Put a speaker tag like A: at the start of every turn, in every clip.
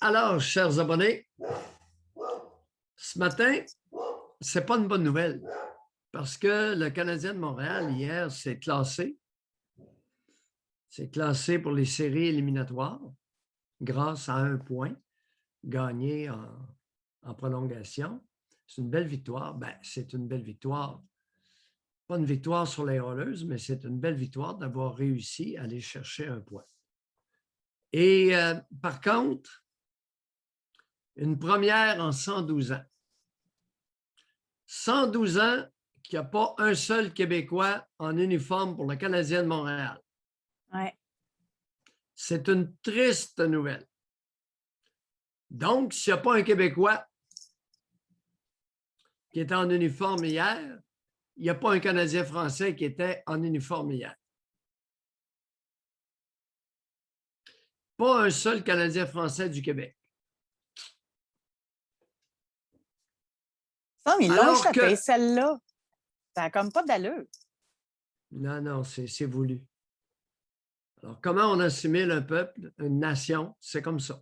A: Alors, chers abonnés, ce matin, ce n'est pas une bonne nouvelle parce que le Canadien de Montréal, hier, s'est classé. C'est classé pour les séries éliminatoires grâce à un point gagné en prolongation. C'est une belle victoire. Ben, c'est une belle victoire. Pas une victoire sur les Oilers, mais c'est une belle victoire d'avoir réussi à aller chercher un point. Et par contre, une première en 112 ans. 112 ans qu'il n'y a pas un seul Québécois en uniforme pour le Canadien de Montréal.
B: Ouais.
A: C'est une triste nouvelle. Donc, s'il n'y a pas un Québécois qui était en uniforme hier, il n'y a pas un Canadien français qui était en uniforme hier. Pas un seul Canadien français du Québec.
B: Ça, mais ils l'ont
A: Alors
B: échappé,
A: que...
B: celle-là. Ça n'a comme pas d'allure.
A: Non, c'est voulu. Alors, comment on assimile un peuple, une nation? C'est comme ça.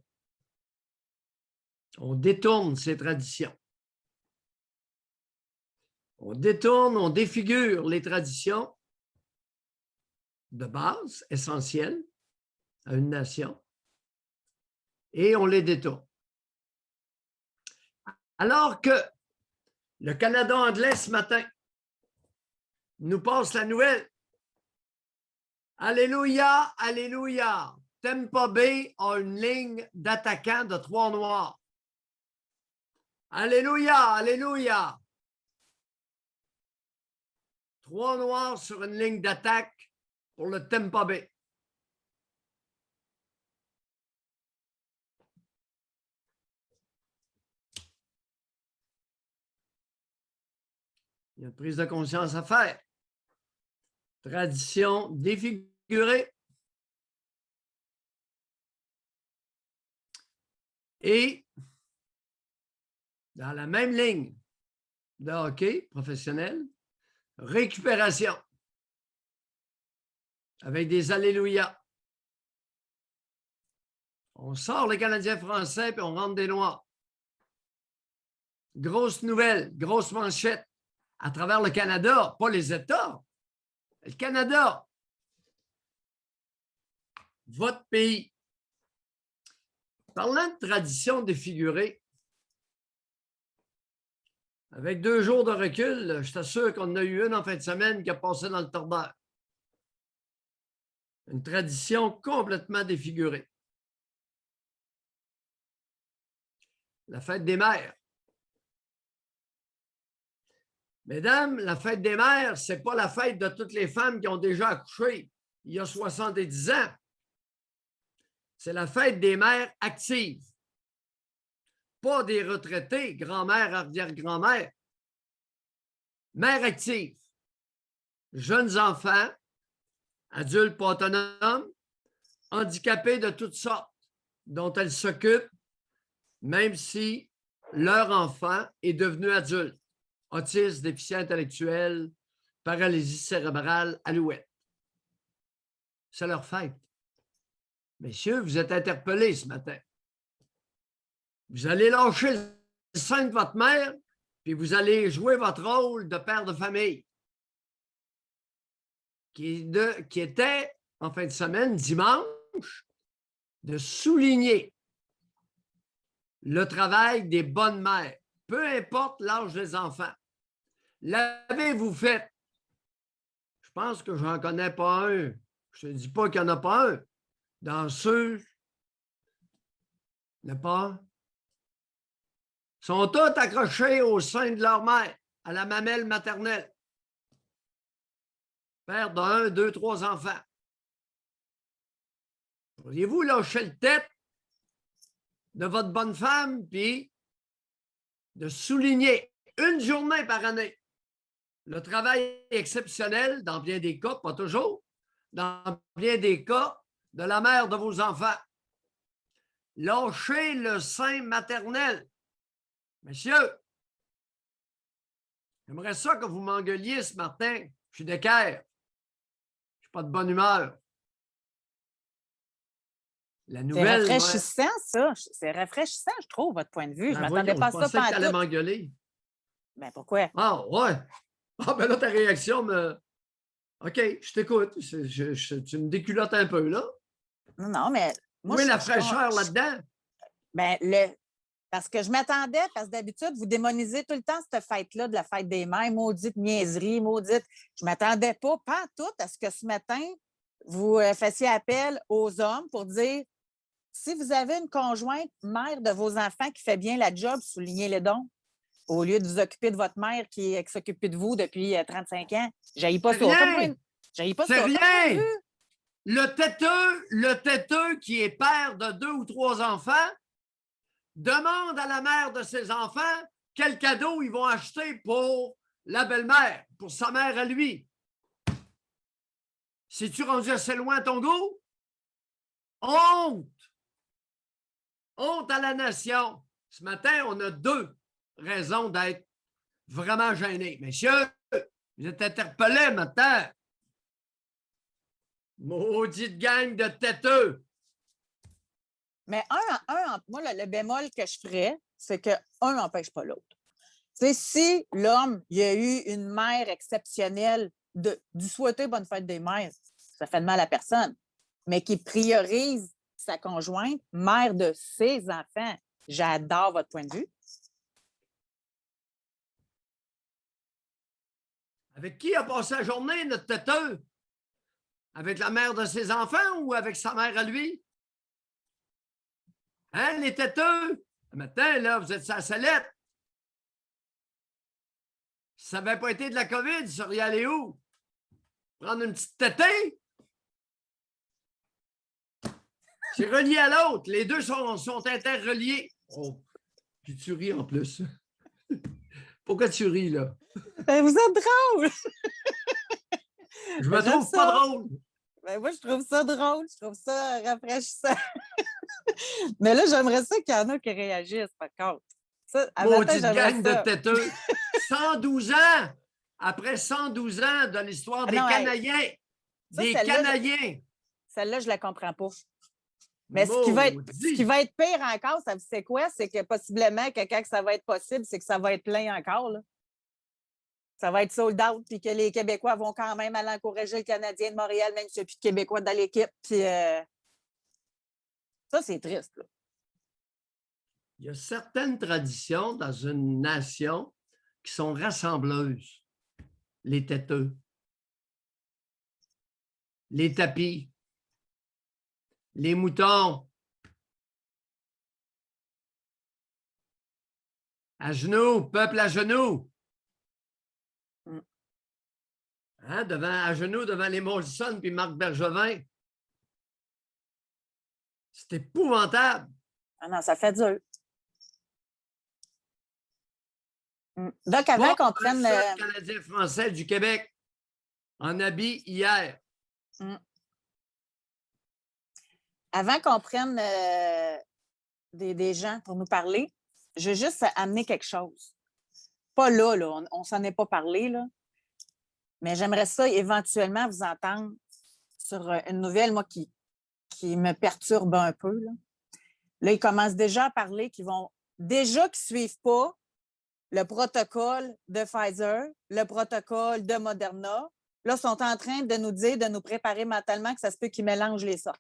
A: On détourne ses traditions. On détourne, on défigure les traditions de base, essentielles à une nation, et on les détourne. Alors que le Canada anglais, ce matin, nous passe la nouvelle. Alléluia, alléluia. Tampa Bay a une ligne d'attaquants de 3 noirs. Alléluia, alléluia. 3 noirs sur une ligne d'attaque pour le Tampa Bay. Il y a une prise de conscience à faire. Tradition défigurée. Et dans la même ligne de hockey professionnel, récupération avec des alléluia. On sort les Canadiens français puis on rentre des Noirs. Grosse nouvelle, grosse manchette à travers le Canada, pas les États. Le Canada, votre pays. Parlant de tradition défigurée, avec 2 jours de recul, je t'assure qu'on en a eu une en fin de semaine qui a passé dans le tordeur. Une tradition complètement défigurée. La fête des mères. Mesdames, la fête des mères, ce n'est pas la fête de toutes les femmes qui ont déjà accouché il y a 70 ans. C'est la fête des mères actives. Pas des retraités, grand-mère, arrière-grand-mère. Mères actives. Jeunes enfants, adultes pas autonomes, handicapés de toutes sortes, dont elles s'occupent, même si leur enfant est devenu adulte. Autisme, déficient intellectuel, paralysie cérébrale, alouette. C'est leur fête. Messieurs, vous êtes interpellés ce matin. Vous allez lâcher le sein de votre mère, puis vous allez jouer votre rôle de père de famille, qui était, en fin de semaine, dimanche, de souligner le travail des bonnes mères, peu importe l'âge des enfants. L'avez-vous fait? Je pense que je n'en connais pas un. Je ne te dis pas qu'il n'y en a pas un. Dans ceux, il n'y en a pas un. Ils sont tous accrochés au sein de leur mère, à la mamelle maternelle. Père d'1, 2, 3 enfants. Pourriez-vous lâcher le tête de votre bonne femme, puis de souligner une journée par année le travail exceptionnel, dans bien des cas, pas toujours, dans bien des cas, de la mère de vos enfants. Lâchez le sein maternel. Messieurs, j'aimerais ça que vous m'engueuliez ce matin. Je suis d'équerre. Je ne suis pas de bonne humeur. La
B: C'est
A: nouvelle, ouais.
B: rafraîchissant, ça. C'est rafraîchissant, je trouve, votre point de vue. Je
A: Ben
B: m'attendais
A: voyons,
B: pas
A: je
B: à ça
A: pensais que tu allais
B: pantoute.
A: m'engueuler.
B: Ben pourquoi?
A: Ah, ouais. Ah, ben là, ta réaction me. OK, je t'écoute. Tu me déculottes un peu, là.
B: Non, non, mais moi,
A: Oui, la fraîcheur là-dedans.
B: ben, parce que je m'attendais, parce que d'habitude, vous démonisez tout le temps cette fête-là de la fête des mères, maudite niaiserie, maudite. Je ne m'attendais pas tout à ce que ce matin, vous fassiez appel aux hommes pour dire si vous avez une conjointe mère de vos enfants qui fait bien la job, soulignez-le donc, au lieu de vous occuper de votre mère qui s'occupe de vous depuis 35 ans. J'haïs pas
A: C'est
B: ça.
A: rien.
B: J'haïs pas
A: C'est
B: ça. Comme point de
A: rien.
B: vue.
A: Le têteux qui est père de 2 ou 3 enfants demande à la mère de ses enfants quel cadeau ils vont acheter pour la belle-mère, pour sa mère à lui. Si-tu rendu assez loin à ton goût? Honte! Honte à la nation. Ce matin, on a 2 raisons d'être vraiment gênés. Messieurs, vous êtes interpellés maintenant. Maudite gang de têteux.
B: Mais moi, le bémol que je ferais, c'est qu'un n'empêche pas l'autre. Tu sais, si l'homme, il a eu une mère exceptionnelle, du souhaiter bonne fête des mères, ça fait de mal à personne, mais qui priorise sa conjointe, mère de ses enfants. J'adore votre point de vue.
A: Avec qui a passé la journée, notre têteux? Avec la mère de ses enfants ou avec sa mère à lui? Hein, les têteux? Maintenant, là, vous êtes sa sellette. Si ça n'avait pas été de la COVID, vous seriez allé où? Prendre une petite tétée? C'est relié à l'autre. Les deux sont interreliés. Oh, puis tu ris en plus. Pourquoi tu ris, là?
B: Ben, vous êtes drôle!
A: Je me
B: Ben, j'aime
A: trouve pas
B: ça.
A: drôle.
B: Ben, moi, je trouve ça drôle, je trouve ça rafraîchissant. Mais là, j'aimerais ça qu'il y en a qui réagissent, par contre. Ça, à matin,
A: Maudite
B: j'aimerais
A: gang de
B: ça.
A: têteux. 112 ans! Après 112 ans de l'histoire
B: Ah
A: des
B: non, hey,
A: Canadiens.
B: ça,
A: Des Canadiens.
B: celle-là, je la comprends pas. Mais ce qui
A: Maudit.
B: va être pire encore, ça, c'est quoi? C'est que possiblement, que quand ça va être possible, c'est que ça va être plein encore, là. Ça va être sold out, puis que les Québécois vont quand même aller encourager le Canadien de Montréal, même s'il n'y a plus de Québécois dans l'équipe. Puis ça, c'est triste, là.
A: Il y a certaines traditions dans une nation qui sont rassembleuses. Les têteux, les tapis, les moutons, à genoux, peuple à genoux. Hein, à genoux devant les Molson puis Marc Bergevin. C'est épouvantable.
B: Ah non, ça fait dur. Donc, avant
A: Pas
B: qu'on
A: un
B: prenne.
A: seul Canadien français du Québec en habit hier.
B: Avant qu'on prenne des gens pour nous parler, je veux juste amener quelque chose. Pas là, on ne s'en est pas parlé, là. Mais j'aimerais ça éventuellement vous entendre sur une nouvelle, moi, qui me perturbe un peu, là. Là, ils commencent déjà à parler qu'ils ne suivent pas le protocole de Pfizer, le protocole de Moderna. Là, ils sont en train de nous dire, de nous préparer mentalement que ça se peut qu'ils mélangent les sortes.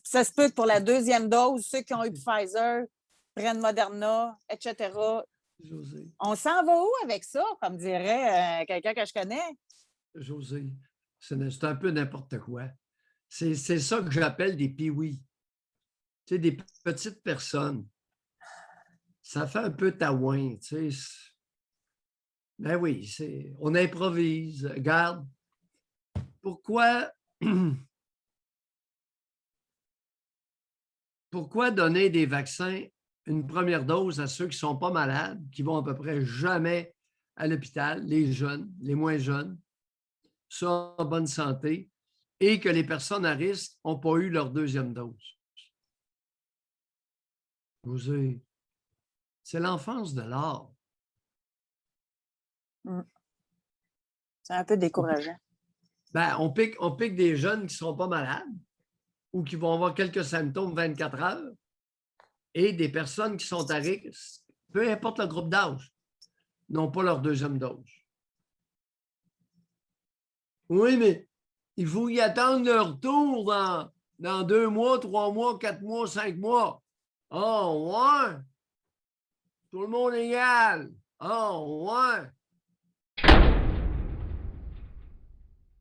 B: Ça se peut que pour la 2e dose, ceux qui ont eu Pfizer prennent Moderna, etc.
A: José.
B: On s'en va où avec ça, comme dirait quelqu'un que je connais?
A: José, c'est un peu n'importe quoi. C'est ça que j'appelle des piouis. Tu sais, des petites personnes. Ça fait un peu taouin, tu sais. Ben oui, on improvise. Regarde, pourquoi donner des vaccins, une première dose à ceux qui ne sont pas malades, qui vont à peu près jamais à l'hôpital, les jeunes, les moins jeunes, sont en bonne santé, et que les personnes à risque n'ont pas eu leur 2e dose? José, c'est l'enfance de l'art.
B: C'est un peu décourageant.
A: Ben, on pique des jeunes qui ne sont pas malades, ou qui vont avoir quelques symptômes 24 heures et des personnes qui sont à risque, peu importe le groupe d'âge, n'ont pas leur deuxième dose. Oui, mais il faut y attendre leur tour dans 2 mois, 3 mois, 4 mois, 5 mois. Oh, ouais. Tout le monde est égal. Oh, ouais.